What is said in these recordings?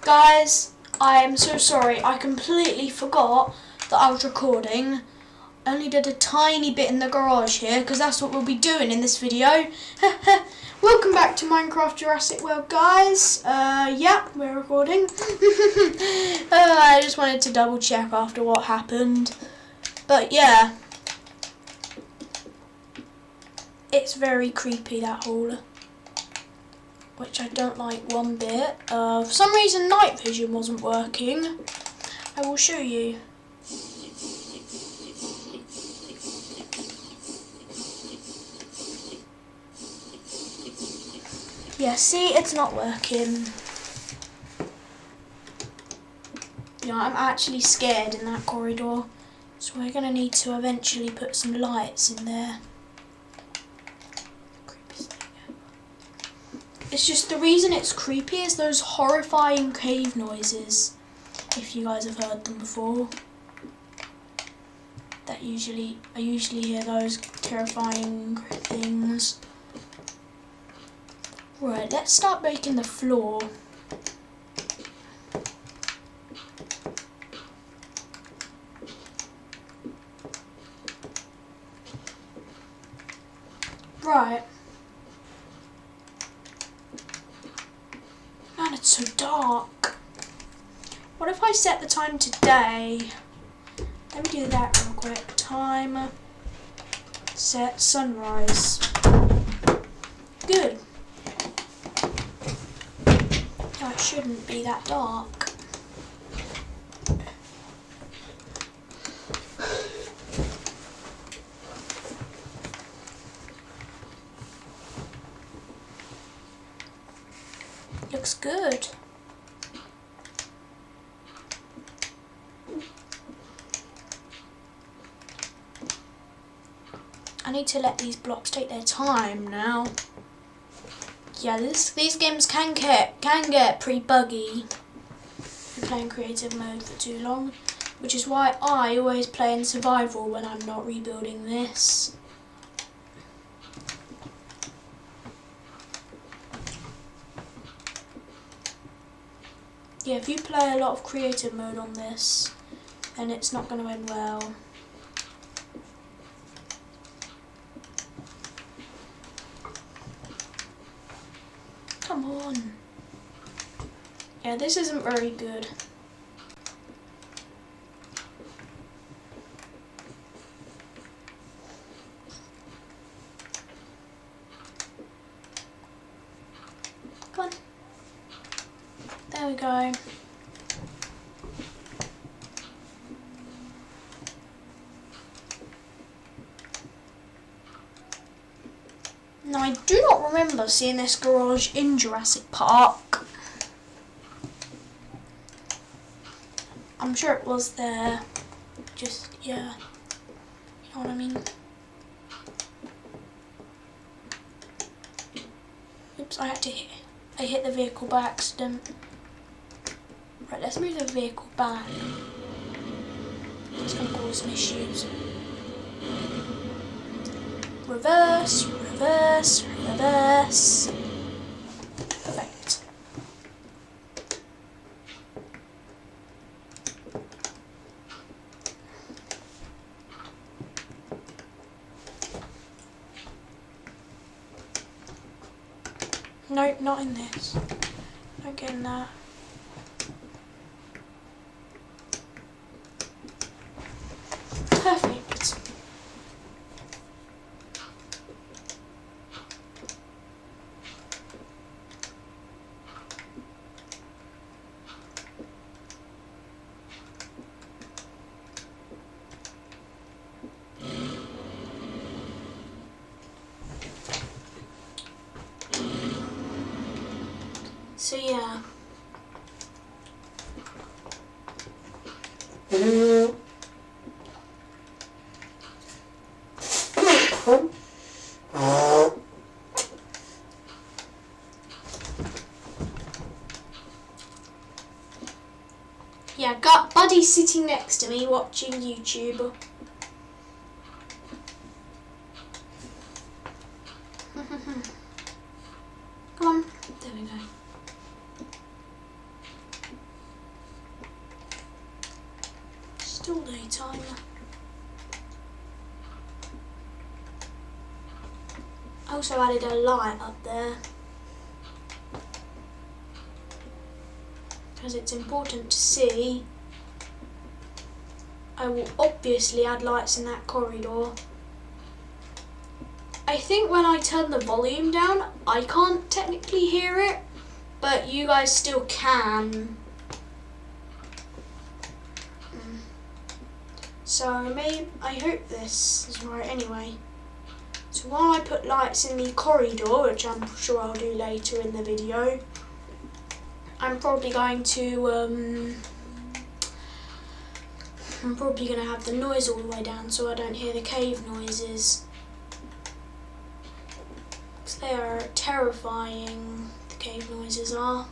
Guys, I am so sorry. I completely forgot that I was recording. I only did a tiny bit in the garage here because that's what we'll be doing in this video. Welcome back to Minecraft Jurassic World, guys. Yeah, we're recording. I just wanted to double check after what happened. But yeah, it's very creepy, that hall, which I don't like one bit. For some reason night vision wasn't working. I will show you. Yeah, see, it's not working. You know, I'm actually scared in that corridor, so we're going to need to eventually put some lights in there. It's just the reason it's creepy is those horrifying cave noises, if you guys have heard them before. I usually hear those terrifying things. Right, let's start making the floor. Right. Man, it's so dark. What if I set the time to day? Let me do that real quick. Time, set, sunrise. Good. No, it shouldn't be that dark. Looks good. I need to let these blocks take their time now. Yeah, these games can get pretty buggy if you're playing creative mode for too long, which is why I always play in survival when I'm not rebuilding this. Yeah, if you play a lot of creative mode on this, then it's not going to end well. Come on. Yeah, this isn't very good. Come on. There we go. Now, I do not remember seeing this garage in Jurassic Park. I'm sure it was there. Just, yeah. You know what I mean? Oops, I hit the vehicle by accident. Right, let's move the vehicle back. It's going to cause some issues. Reverse, reverse, reverse. Perfect. Nope, not in this. Not getting that. Perfect. So yeah. Yeah, got Buddy sitting next to me watching YouTube. Come on. There we go. Still daytime. I also added a light up there because it's important to see. I will obviously add lights in that corridor. I think when I turn the volume down, I can't technically hear it, but you guys still can. So I hope this is right anyway. So while I put lights in the corridor, which I'm sure I'll do later in the video, I'm probably going to have the noise all the way down so I don't hear the cave noises. Because they are terrifying, the cave noises are.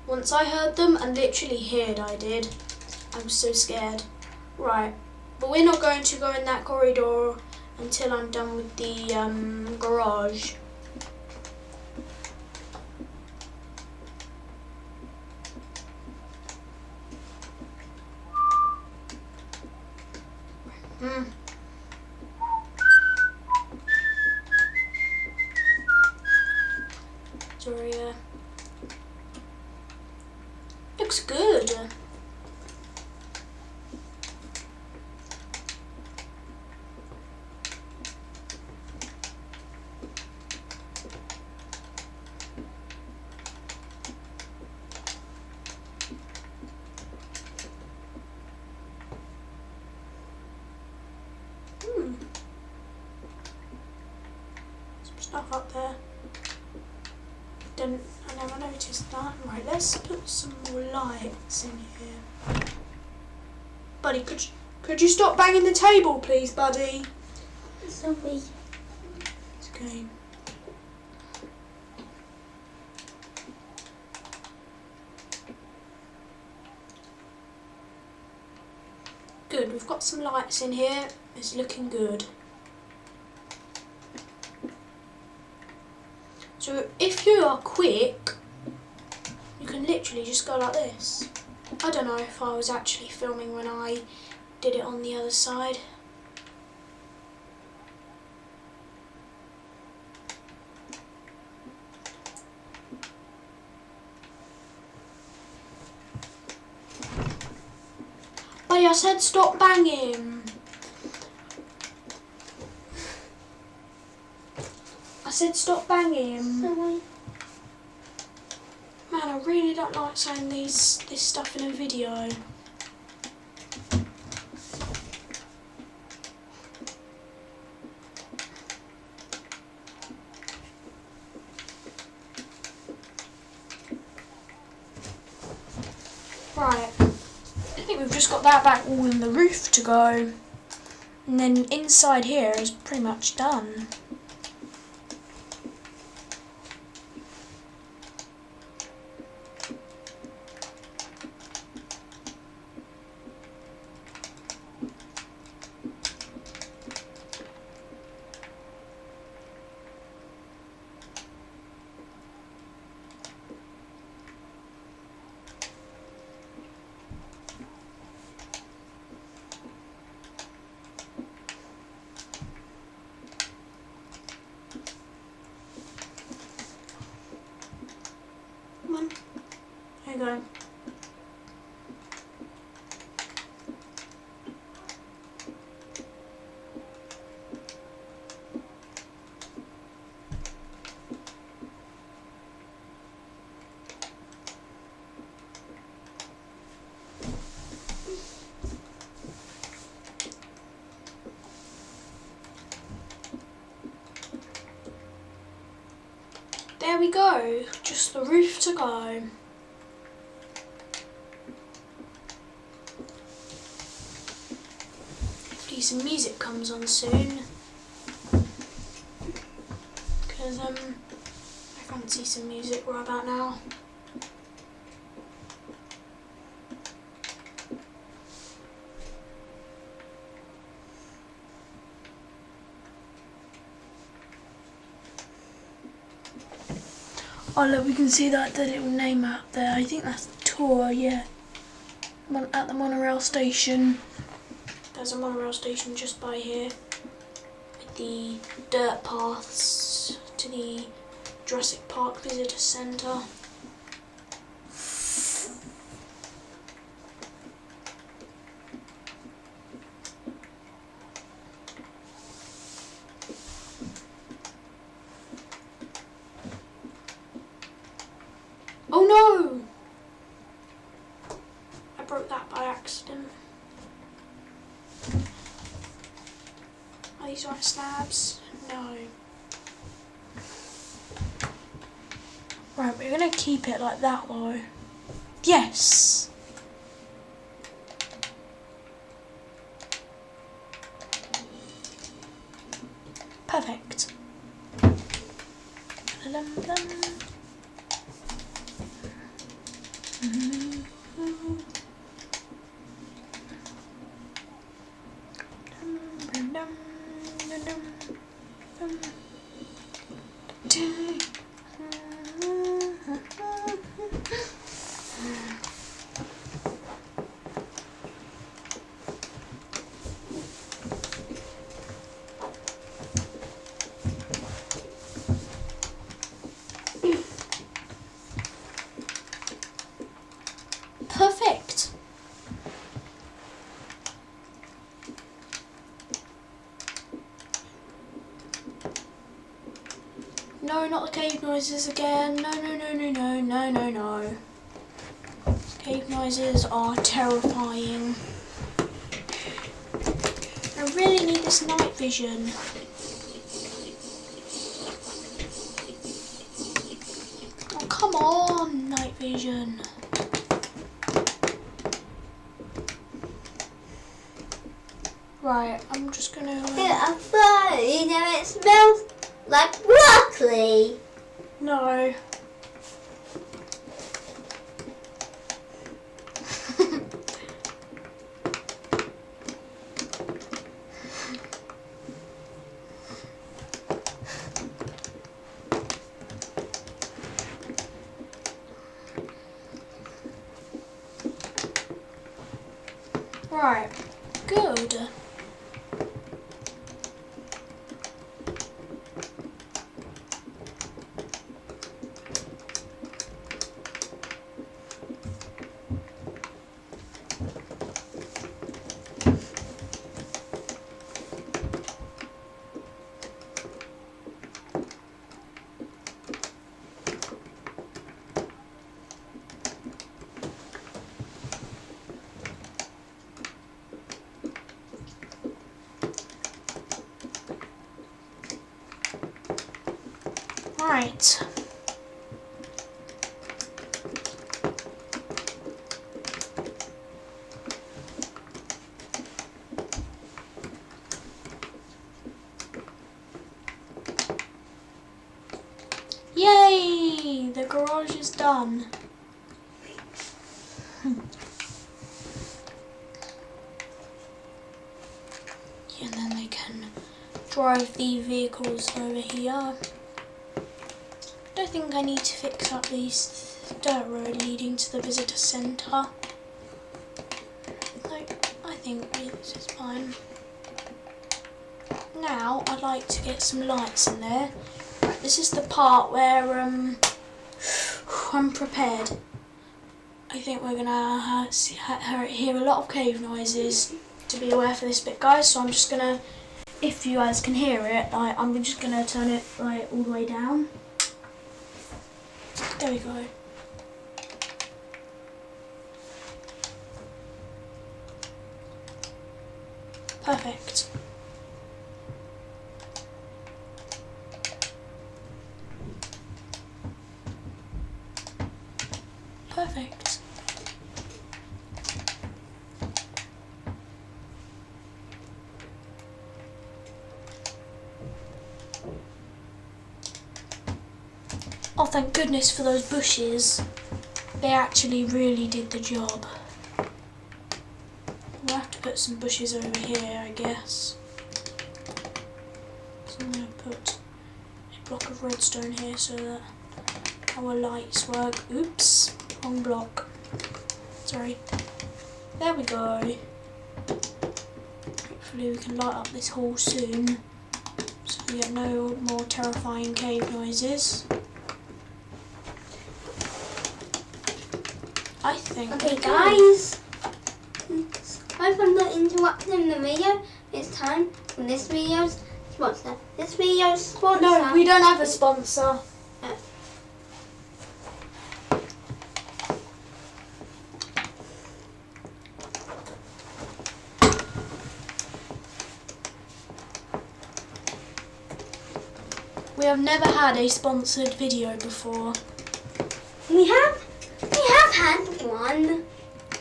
Once I heard them, and literally hid, I did. I was so scared. Right, but we're not going to go in that corridor until I'm done with the garage. Sorry, looks good. Some stuff up there. I never noticed that. Right, let's put some more lights in here. Buddy, could you stop banging the table, please, buddy? Sorry. It's okay. Good, we've got some lights in here. It's looking good. So if you are quick, you can literally just go like this. I don't know if I was actually filming when I did it on the other side. Buddy, I said stop banging. I said stop banging. Sorry. Man, I really don't like saying this stuff in a video. Right, I think we've just got that back all in the roof to go. And then inside here is pretty much done. There you go. There we go, just the roof to go. Hopefully some music comes on soon, because I fancy some music right about now. Oh look, we can see that the little name out there. I think that's the tour, yeah. At the monorail station. There's a monorail station just by here with the dirt paths to the Jurassic Park Visitor Centre. Oh no! I broke that by accident. Are these right slabs? No. Right, we're gonna keep it like that though. Yes! Perfect. Perfect. No, not the cave noises again. No, no, no, no, no, no, no, no. Cave noises are terrifying. I really need this night vision. Oh, come on, night vision. Right, I'm just gonna... I thought, it smells like broccoli. No. Right, good. Right. Yay! The garage is done. And then they can drive the vehicles over here. Don't think I need to fix up this dirt road leading to the visitor centre. No, I think this is fine. Now I'd like to get some lights in there. Right, this is the part where I'm prepared. I think we're gonna hear a lot of cave noises to be aware for this bit, guys. So I'm just gonna, if you guys can hear it, I'm just gonna turn it all the way down. There we go. Perfect. Perfect. Oh, thank goodness for those bushes. They actually really did the job. We'll have to put some bushes over here, I guess. So I'm going to put a block of redstone here so that our lights work. Oops, wrong block. Sorry. There we go. Hopefully we can light up this hall soon, so we get no more terrifying cave noises. I think. Okay, guys. I hope I'm not interrupting the video. It's time for this video's sponsor. This video's sponsor. No, we don't have a sponsor. We have never had a sponsored video before. We have had one.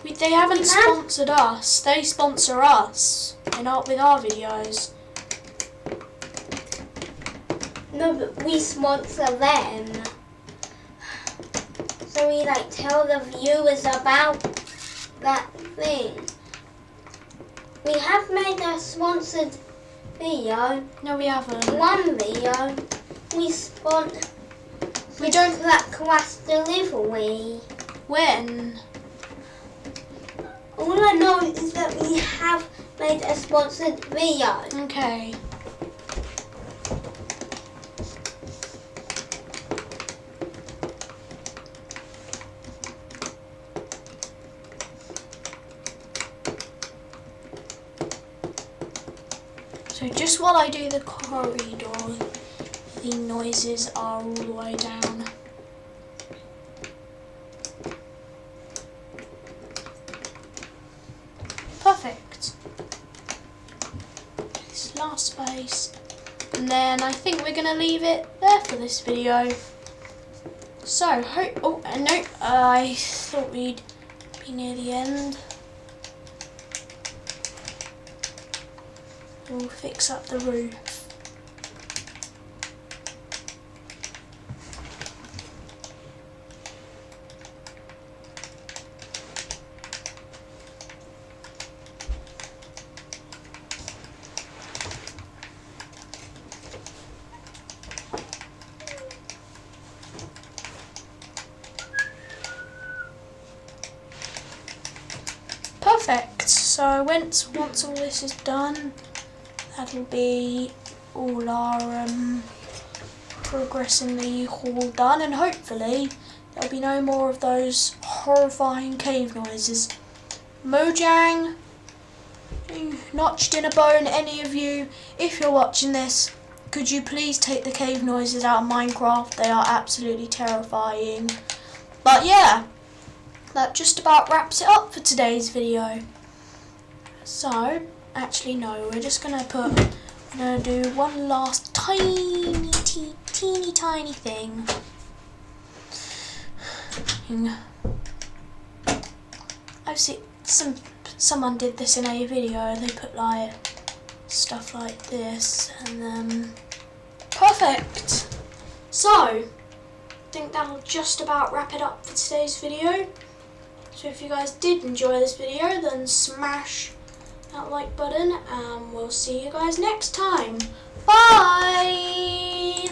They haven't sponsored us. They sponsor us with our videos. No, but we sponsor them. So we tell the viewers about that thing. We have made a sponsored video. No, we haven't. One video. We don't that class delivery. When? All I know is that we have made a sponsored video. Okay. So just while I do the corridor, the noises are all the way down. Perfect. This last space. And then I think we're going to leave it there for this video. So, no, I thought we'd be near the end. We'll fix up the roof. Perfect. So once all this is done, that'll be all our progress in the hall done, and hopefully there'll be no more of those horrifying cave noises. Mojang, Notched in a Bone, any of you, if you're watching this, could you please take the cave noises out of Minecraft? They are absolutely terrifying. But yeah, that just about wraps it up for today's video. So, actually no, we're just gonna do one last teeny tiny thing. I've seen someone did this in a video. They put stuff like this, and then perfect. So I think that'll just about wrap it up for today's video. So if you guys did enjoy this video, then smash that like button, and we'll see you guys next time. Bye!